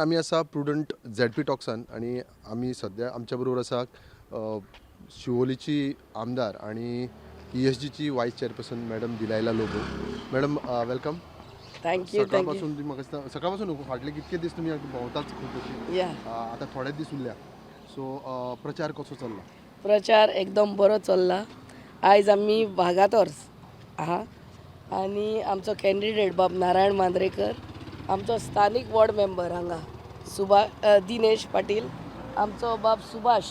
आम्ही असा prudent Z P टॉक्सान आणि आम्ही सध्या आमच्या बरोबर असा शिवोलीची आमदार आणि ESGची vice chairperson madam Delilah Lobo. Madam welcome. Thank you सकाळपासून तुम्ही मग सकाळपासून नको फाटले कितके दीस तुम्ही भोंवताच खूप अशी या आता थोडेच दीस उरल्या. सो प्रचार कसो चल्ला? प्रचार एकदम बरो चल्ला. आयज आमी वागातोर्स आहा आनी आमचो कॅन्डिडेट बाब नारायण मांद्रेकर, आमचो स्थानीक वॉर्ड मेंबर हांगा दिनेश पाटील, आमचो बाब सुभाष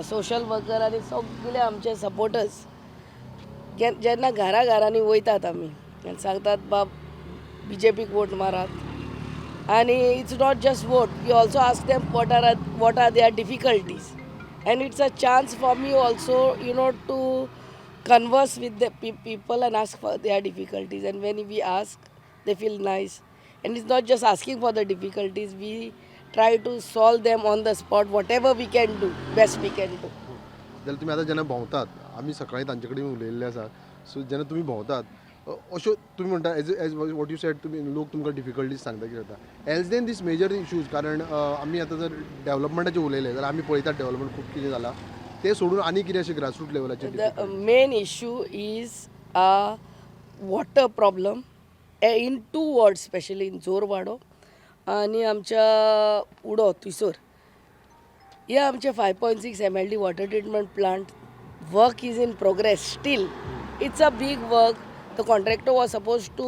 सोशल वर्कर आनी सगळे आमचे सपोर्टर्स जेन्ना घरांनी वयतात आमी आनी सांगतात बाब BJPक वोट मारात आनी it's not just vote, we also ask them what are their difficulties and it's a chance for me also, to converse with the people and ask for their difficulties. And when we ask, they feel nice. And it's not just asking for the difficulties, we try to solve them on the spot, whatever we can do, best we can do. जाल्यार तुम्ही आता जेन्ना भोंवतात, आमी सकाळीं तांचे कडेन उलयल्ले आसा, सो जेन्ना तुम्ही भोंवतात अश्यो तुम्ही म्हणटा एज वॉट यू सेड, तुम्ही लोक तुमकां डिफिकल्टीज सांगता कितें जाता else than these major issues. कारण आमी आतां जर डेव्हलपमेंटाचे उलयले जाल्यार आमी पळयतात डेव्हलपमेंट खूब कितें जाला, ते सोडून आनी कितें अशें grassroot लेवलाचेर? The main issue is a water problem in two wards, especially in Zorwado आणि आमच्या उडो थंयसर. या आमचे 5.6 MLD water treatment plant work is in progress still. It's a big work. The contractor was supposed to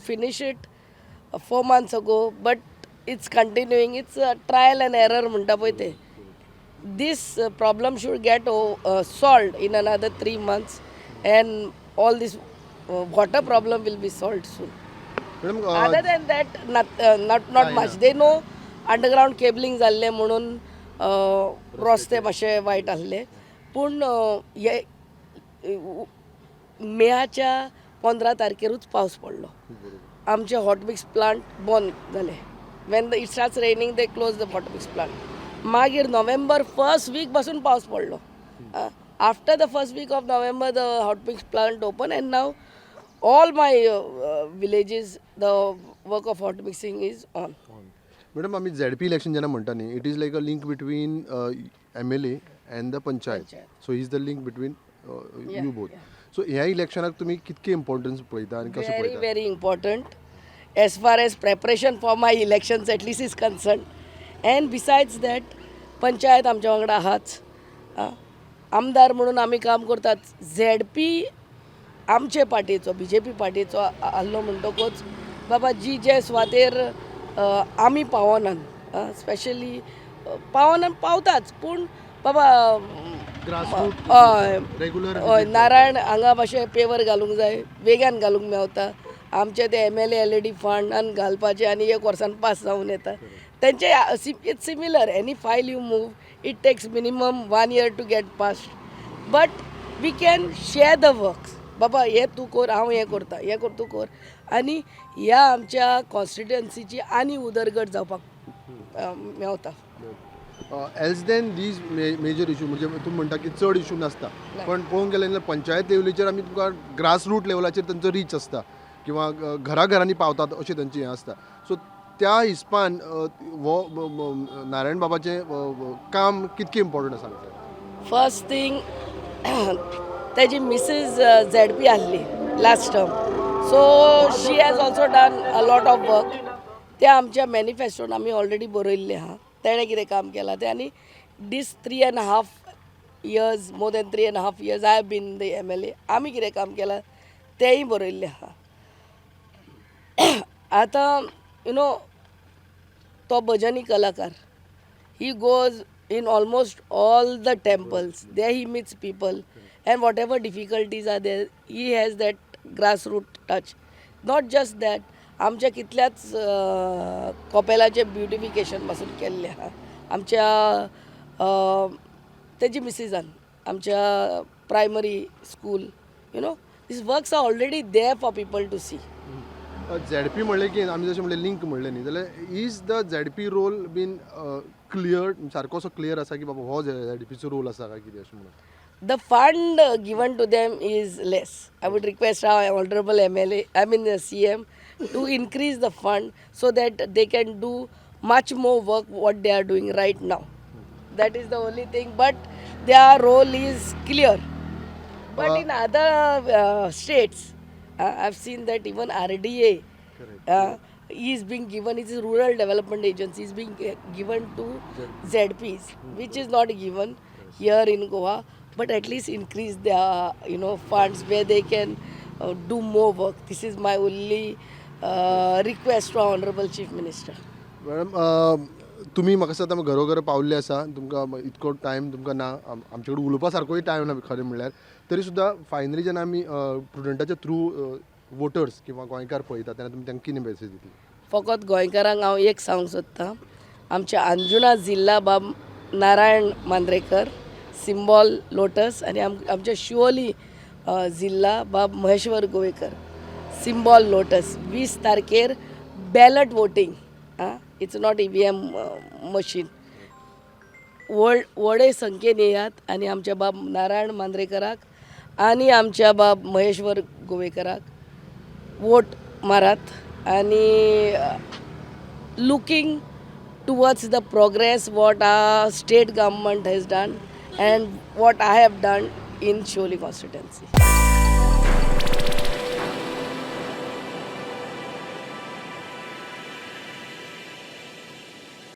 finish it 4 months ago, but it's continuing. It's a trial and error म्हणटा पळय ते. This problem should get solved in another 3 months, and all this water problem will be solved soon. Madam Other than that, not much. They know underground cabling जाल्ले म्हणून रस्ते मातशे वायट आसले, पूण हे मेच्या 15 तारखेरूच पावस पडलो. आमचे हॉट मिक्स प्लांट बंद जाले. When it starts raining they close the hot mix plant. मागीर नोव्हेंबर फर्स्ट वीक पासून पावस पडलो. After the first week of November the hot mix plant open, and now all my villages the work of hot mixing is on. Madam आमी ZP election जेन्ना म्हणटा न्ही, it is like a link between MLA and the panchayat. So he is the link between you both. So ह्या इलेक्शनाक तुमी कितके importance पळयता आनी कशें Very, पळयता? very important as far as preparation for my elections at least is concerned. And besides that, panchayat आमच्या वांगडा आहाच. आमदार म्हणून आमी काम करतात. ZP आमचे पार्टीचो BJP पार्टीचो आसलो म्हणटकूच बाबा जे सुवातेर आमी पावनात, स्पेशली पावताच, पूण बाबा हय रेग्युलर नारायण हांगा मातशें पेवर घालूंक जाय, वेग्यान घालूंक मेवता. आमचे ते MLA LED फंडान घालपाचे आनी 1 वर्सान पास जावन येता. तेंचे it's similar. Any file you move, it takes minimum 1 year to get pass. But we can share the works. बाबा हे तूं कर, हांव हें करता, हें कर तूं कर, आनी ह्या आमच्या कॉन्स्टिट्युएन्सीची आनी उदरगत जावपाक मेवता. Else than these major issue, म्हणजे तुम्ही म्हणटा की चड इशू नासता, पण पळोवंक गेले जाल्यार पंचायत लेवलीचेर आमी तुमकां ग्रासरूट लेवलाचेर तांचो रीच आसता किंवा घरांनी पावतात अशें तांचें हें आसता. सो त्या हिसपान हो नारायण बाबाचें काम कितकें इम्पॉर्टंट आसा? फर्स्ट थिंग तेजी मिसीज ZP आसली last term, so she has also done a lot of work. ते आमच्या मॅनिफेस्टोन आमी ऑलरेडी बरयल्ले आहा तेणें कितें काम केलां तें. आनी these 3.5 years, more than 3.5 years I have been the MLA. आमी कितें काम केलां तेंय बरयल्लें आहा. आतां तो भजनी कलाकार, he goes in almost all the temples. There he meets people, and whatever difficulties are there, he has that grassroots touch. Not just that, आमच्या कितल्याच कॉपेलाचे ब्युटिफिकेशन पासून केल्ले आहा. आमच्या तेजी मिसिजान आमच्या primary school, these works are already there for people to see. ZP म्हणलें की आमी जशें म्हणलें लिंक म्हणलें न्ही, जाल्यार is the ZP role been clear, सारको असो क्लियर आसा की बाबा हो ZPचो रोल आसा काय कितें अशें म्हणून? The fund given to them is less. I would request our honorable MLA, the CM, to increase the fund so that they can do much more work what they are doing right now. That is the only thing, but their role is clear. But in other states, I've seen that even RDA is being given, it's a rural development agency, is being given to ZPs, which is not given here in Goa, but at least increase their funds where they can do more work. This is my only request to Honorable Chief Minister. Madam तुमी म्हाका दिसता घरोघर पावल्ले आसा तुमकां इतको time तुमकां ना आमचे कडेन उलोवपा सारकोय टायम ना खरें म्हणल्यार तरी सुद्दां फायनली जेन्ना आमी प्रुडंटाच्या थ्रू वोटर्स किंवा गोंयकार पळयता तेन्ना तुमी तांकां कितें मेसेज दितली फकत गोंयकारांक हांव एक सांगूंक सोदतां आमच्या अंजुना जिल्ला बाब नारायण मांद्रेकर सिम्बॉल लोटस आनी आमच्या शिवोली जिल्ला बाब महेश्वर गोवेकर सिम्बॉल लोटस 20 तारखेर ballot voting it's not EVM machine व्हडे संख्येन येयात आनी आमच्या बाब नारायण मांद्रेकराक आनी आमच्या बाब महेश्वर गोवेकराक वोट मारात आनी looking towards the progress what our state government has done and what I have done in Sholi constituency.